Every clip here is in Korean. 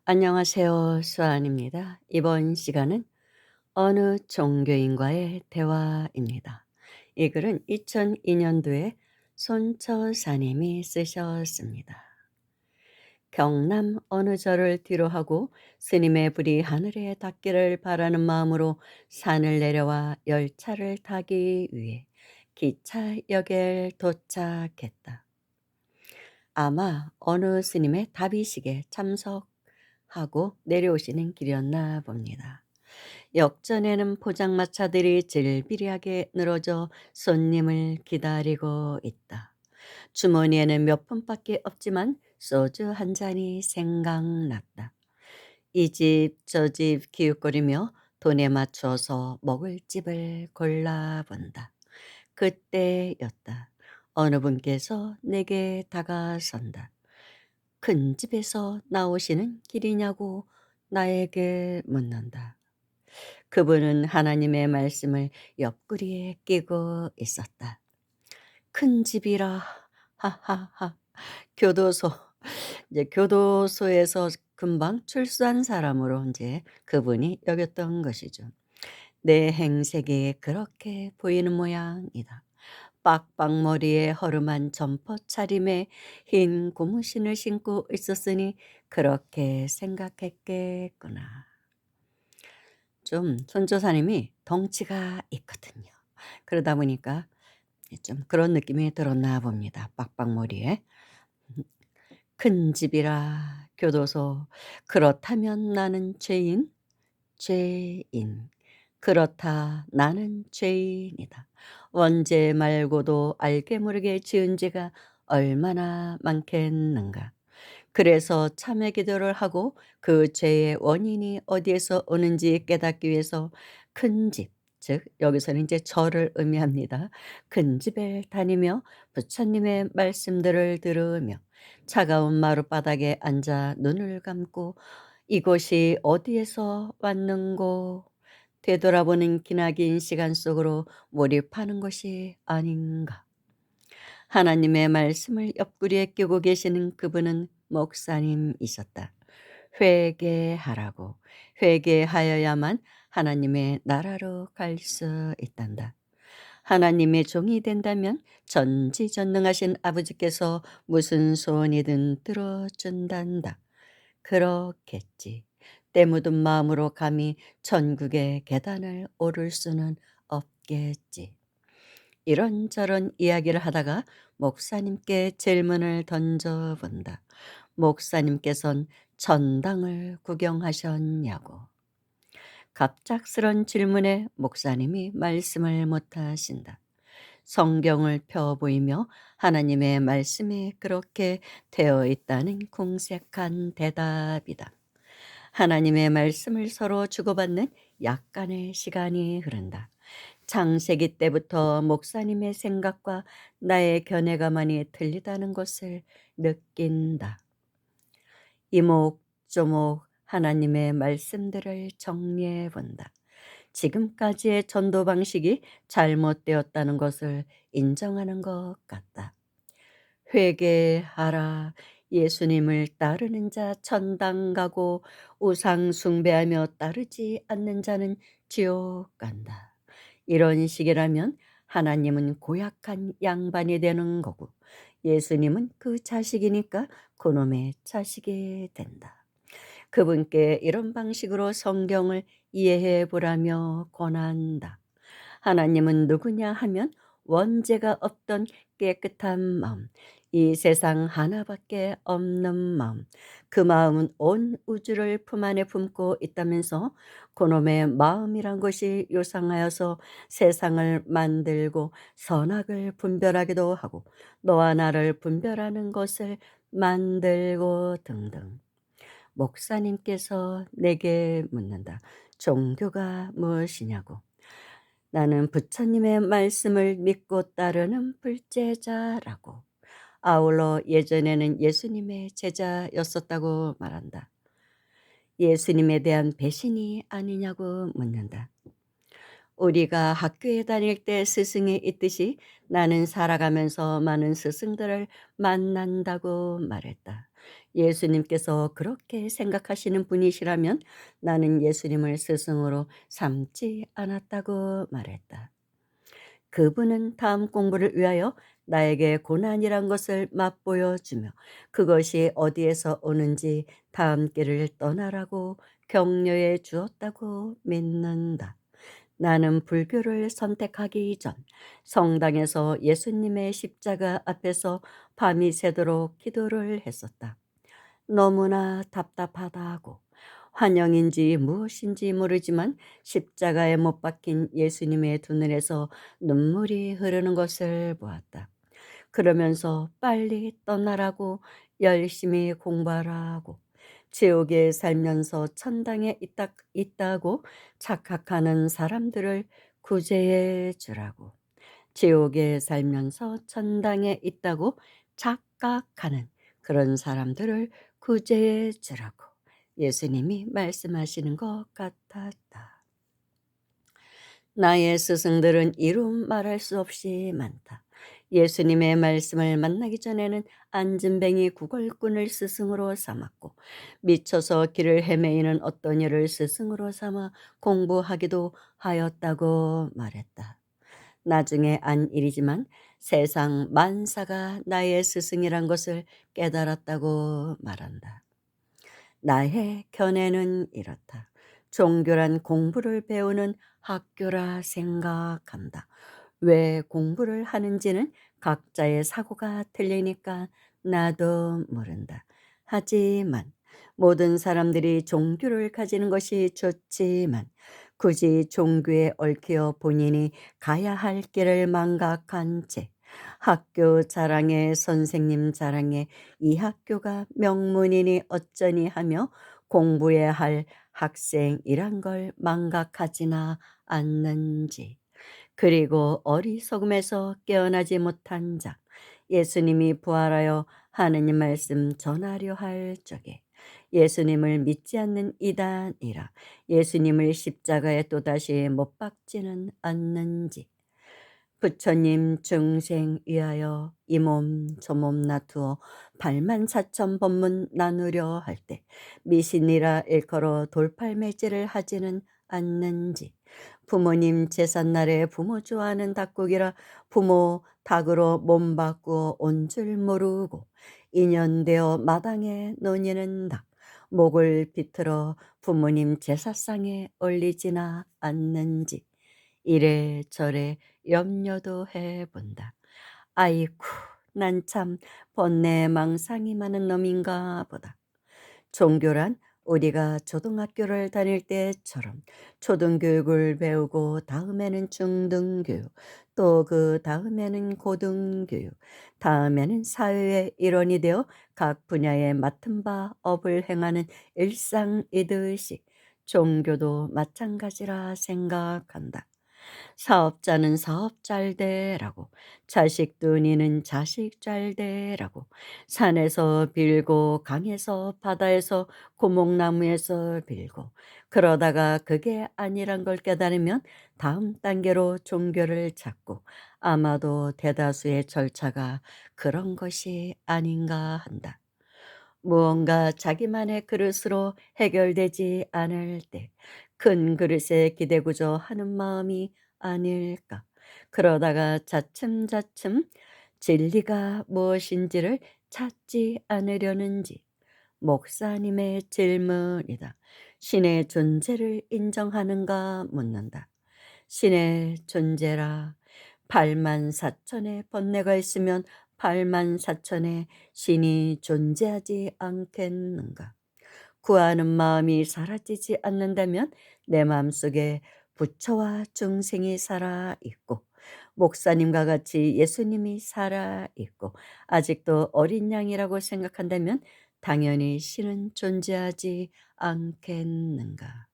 안녕하세요. 수아입니다. 이번 시간은 어느 종교인과의 대화입니다. 이 글은 2002년도에 손처사님이 쓰셨습니다. 경남 어느 절을 뒤로하고 스님의 불이 하늘에 닿기를 바라는 마음으로 산을 내려와 열차를 타기 위해 기차역에 도착했다. 아마 어느 스님의 답의식에 참석하고 내려오시는 길이었나 봅니다. 역전에는 포장마차들이 질비리하게 늘어져 손님을 기다리고 있다. 주머니에는 몇 푼밖에 없지만 소주 한 잔이 생각났다. 이 집 저 집 기웃거리며 돈에 맞춰서 먹을 집을 골라본다. 그때였다. 어느 분께서 내게 다가선다. 큰 집에서 나오시는 길이냐고 나에게 묻는다. 그분은 하나님의 말씀을 옆구리에 끼고 있었다. 큰 집이라 하하하. 교도소 이제 교도소에서 금방 출소한 사람으로 이제 그분이 여겼던 것이죠. 내 행색이 그렇게 보이는 모양이다. 빡빡머리에 허름한 점퍼 차림에 흰 고무신을 신고 있었으니 그렇게 생각했겠구나. 좀 손조사님이 덩치가 있거든요. 그러다 보니까 좀 그런 느낌이 들었나 봅니다. 빡빡머리에. 큰 집이라 교도소. 그렇다면 나는 죄인? 죄인. 그렇다 나는 죄인이다. 원죄 말고도 알게 모르게 지은 죄가 얼마나 많겠는가. 그래서 참회 기도를 하고 그 죄의 원인이 어디에서 오는지 깨닫기 위해서 큰 집, 즉 여기서는 이제 절을 의미합니다. 큰 집에 다니며 부처님의 말씀들을 들으며 차가운 마룻바닥에 앉아 눈을 감고 이곳이 어디에서 왔는고 되돌아보는 기나긴 시간 속으로 몰입하는 것이 아닌가. 하나님의 말씀을 옆구리에 끼고 계시는 그분은 목사님이셨다. 회개하라고. 회개하여야만 하나님의 나라로 갈 수 있단다. 하나님의 종이 된다면 전지전능하신 아버지께서 무슨 소원이든 들어준단다. 그렇겠지. 때 묻은 마음으로 감히 천국의 계단을 오를 수는 없겠지. 이런저런 이야기를 하다가 목사님께 질문을 던져본다. 목사님께선 전당을 구경하셨냐고. 갑작스런 질문에 목사님이 말씀을 못하신다. 성경을 펴 보이며 하나님의 말씀이 그렇게 되어 있다는 궁색한 대답이다. 하나님의 말씀을 서로 주고받는 약간의 시간이 흐른다. 창세기 때부터 목사님의 생각과 나의 견해가 많이 틀리다는 것을 느낀다. 이목조목 하나님의 말씀들을 정리해 본다. 지금까지의 전도 방식이 잘못되었다는 것을 인정하는 것 같다. 회개하라. 예수님을 따르는 자 천당 가고 우상 숭배하며 따르지 않는 자는 지옥 간다. 이런 식이라면 하나님은 고약한 양반이 되는 거고 예수님은 그 자식이니까 그놈의 자식이 된다. 그분께 이런 방식으로 성경을 이해해 보라며 권한다. 하나님은 누구냐 하면 원죄가 없던 깨끗한 마음, 이 세상 하나밖에 없는 마음, 그 마음은 온 우주를 품 안에 품고 있다면서 그놈의 마음이란 것이 요상하여서 세상을 만들고 선악을 분별하기도 하고 너와 나를 분별하는 것을 만들고 등등. 목사님께서 내게 묻는다. 종교가 무엇이냐고. 나는 부처님의 말씀을 믿고 따르는 불제자라고. 아울러 예전에는 예수님의 제자였었다고 말한다. 예수님에 대한 배신이 아니냐고 묻는다. 우리가 학교에 다닐 때 스승이 있듯이 나는 살아가면서 많은 스승들을 만난다고 말했다. 예수님께서 그렇게 생각하시는 분이시라면 나는 예수님을 스승으로 삼지 않았다고 말했다. 그분은 다음 공부를 위하여 나에게 고난이란 것을 맛보여 주며 그것이 어디에서 오는지 다음 길을 떠나라고 격려해 주었다고 믿는다. 나는 불교를 선택하기 전 성당에서 예수님의 십자가 앞에서 밤이 새도록 기도를 했었다. 너무나 답답하다고 환영인지 무엇인지 모르지만 십자가에 못 박힌 예수님의 두 눈에서 눈물이 흐르는 것을 보았다. 그러면서 빨리 떠나라고 열심히 공부하라고 지옥에 살면서 천당에 있다고 착각하는 사람들을 구제해 주라고 지옥에 살면서 천당에 있다고 착각하는 그런 사람들을 구제해 주라고 예수님이 말씀하시는 것 같았다. 나의 스승들은 이루 말할 수 없이 많다. 예수님의 말씀을 만나기 전에는 안진뱅이 구걸꾼을 스승으로 삼았고 미쳐서 길을 헤매이는 어떤 이를 스승으로 삼아 공부하기도 하였다고 말했다. 나중에 안 일이지만 세상 만사가 나의 스승이란 것을 깨달았다고 말한다. 나의 견해는 이렇다. 종교란 공부를 배우는 학교라 생각한다. 왜 공부를 하는지는 각자의 사고가 틀리니까 나도 모른다. 하지만 모든 사람들이 종교를 가지는 것이 좋지만 굳이 종교에 얽혀 본인이 가야 할 길을 망각한 채 학교 자랑에 선생님 자랑에 이 학교가 명문이니 어쩌니 하며 공부해야 할 학생이란 걸 망각하지나 않는지. 그리고 어리석음에서 깨어나지 못한 자, 예수님이 부활하여 하느님 말씀 전하려 할 적에 예수님을 믿지 않는 이단이라 예수님을 십자가에 또다시 못 박지는 않는지. 부처님 중생 위하여 이 몸 저 몸 나투어 84,000 법문 나누려 할 때 미신이라 일컬어 돌팔매질을 하지는 않는지. 부모님 제삿날에 부모 좋아하는 닭고기라 부모 닭으로 몸 바꾸어 온 줄 모르고 인연되어 마당에 논이는 닭 목을 비틀어 부모님 제사상에 올리지나 않는지. 이래저래 염려도 해본다. 아이쿠, 난 참 번뇌망상이 많은 놈인가 보다. 종교란 우리가 초등학교를 다닐 때처럼 초등교육을 배우고 다음에는 중등교육, 또 그 다음에는 고등교육, 다음에는 사회의 일원이 되어 각 분야에 맡은 바 업을 행하는 일상이듯이 종교도 마찬가지라 생각한다. 사업자는 사업 잘 되라고, 자식 두니는 자식 잘 되라고, 산에서 빌고 강에서 바다에서 고목나무에서 빌고, 그러다가 그게 아니란 걸 깨달으면 다음 단계로 종교를 찾고 아마도 대다수의 절차가 그런 것이 아닌가 한다. 무언가 자기만의 그릇으로 해결되지 않을 때 큰 그릇에 기대고자 하는 마음이 아닐까. 그러다가 차츰차츰 진리가 무엇인지를 찾지 않으려는지. 목사님의 질문이다. 신의 존재를 인정하는가 묻는다. 신의 존재라 84,000의 번뇌가 있으면 84,000의 신이 존재하지 않겠는가? 구하는 마음이 사라지지 않는다면 내 마음속에 부처와 중생이 살아 있고 목사님과 같이 예수님이 살아 있고 아직도 어린 양이라고 생각한다면 당연히 신은 존재하지 않겠는가?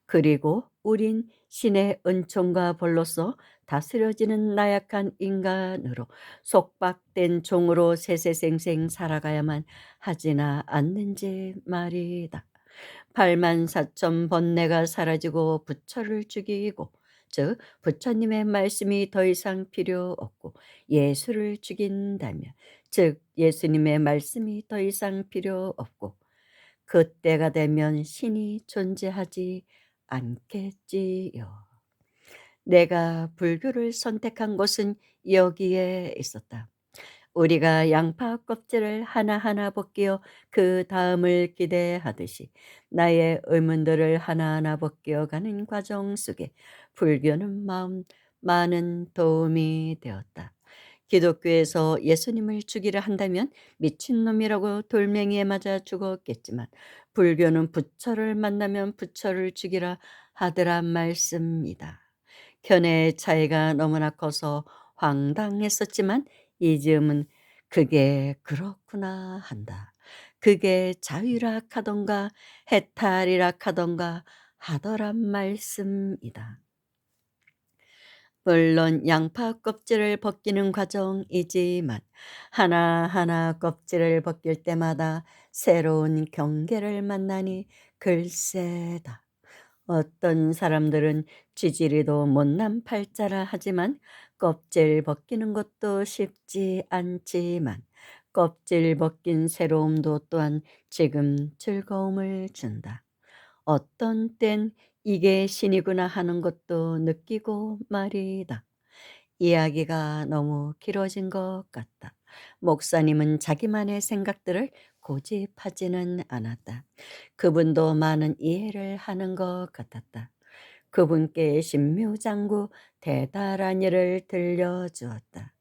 그리고 우린 신의 은총과 벌로서 다스려지는 나약한 인간으로 속박된 종으로 세세생생 살아가야만 하지나 않는지 말이다. 84,000 번뇌가 사라지고 부처를 죽이고 즉 부처님의 말씀이 더 이상 필요 없고 예수를 죽인다면, 즉 예수님의 말씀이 더 이상 필요 없고, 그때가 되면 신이 존재하지 않겠지요. 내가 불교를 선택한 곳은 여기에 있었다. 우리가 양파 껍질을 하나하나 벗기어 그 다음을 기대하듯이 나의 의문들을 하나하나 벗겨 가는 과정 속에 불교는 많은 도움이 되었다. 기독교에서 예수님을 죽이려 한다면 미친놈이라고 돌멩이에 맞아 죽었겠지만, 불교는 부처를 만나면 부처를 죽이라 하더란 말씀이다. 견해의 차이가 너무나 커서 황당했었지만 이즘은 그게 그렇구나 한다. 그게 자유락 하던가 해탈이락 하던가 하더란 말씀이다. 물론 양파 껍질을 벗기는 과정이지만 하나하나 껍질을 벗길 때마다 새로운 경계를 만나니 글쎄다. 어떤 사람들은 쥐지리도 못난 팔자라 하지만 껍질 벗기는 것도 쉽지 않지만, 껍질 벗긴 새로움도 또한 지금 즐거움을 준다. 어떤 땐 이게 신이구나 하는 것도 느끼고 말이다. 이야기가 너무 길어진 것 같다. 목사님은 자기만의 생각들을 고집하지는 않았다. 그분도 많은 이해를 하는 것 같았다. 그분께 신묘장구 대단한 일을 들려주었다.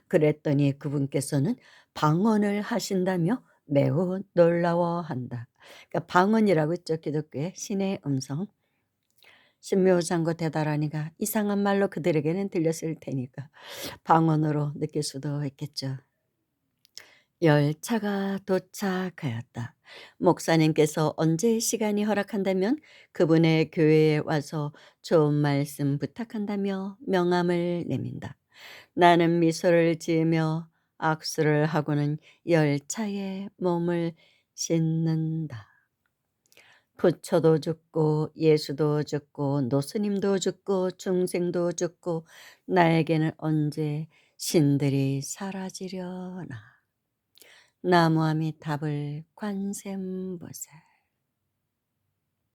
그랬더니 그분께서는 방언을 하신다며 매우 놀라워한다. 그러니까 방언이라고 있죠. 기독교의 신의 음성. 신묘장구 대다라니가 이상한 말로 그들에게는 들렸을 테니까 방언으로 느낄 수도 있겠죠. 열차가 도착하였다. 목사님께서 언제 시간이 허락한다면 그분의 교회에 와서 좋은 말씀 부탁한다며 명함을 내민다. 나는 미소를 지으며 악수를 하고는 열차에 몸을 싣는다. 부처도 죽고 예수도 죽고 노스님도 죽고 중생도 죽고 나에게는 언제 신들이 사라지려나. 나무아미타불 관세음보살.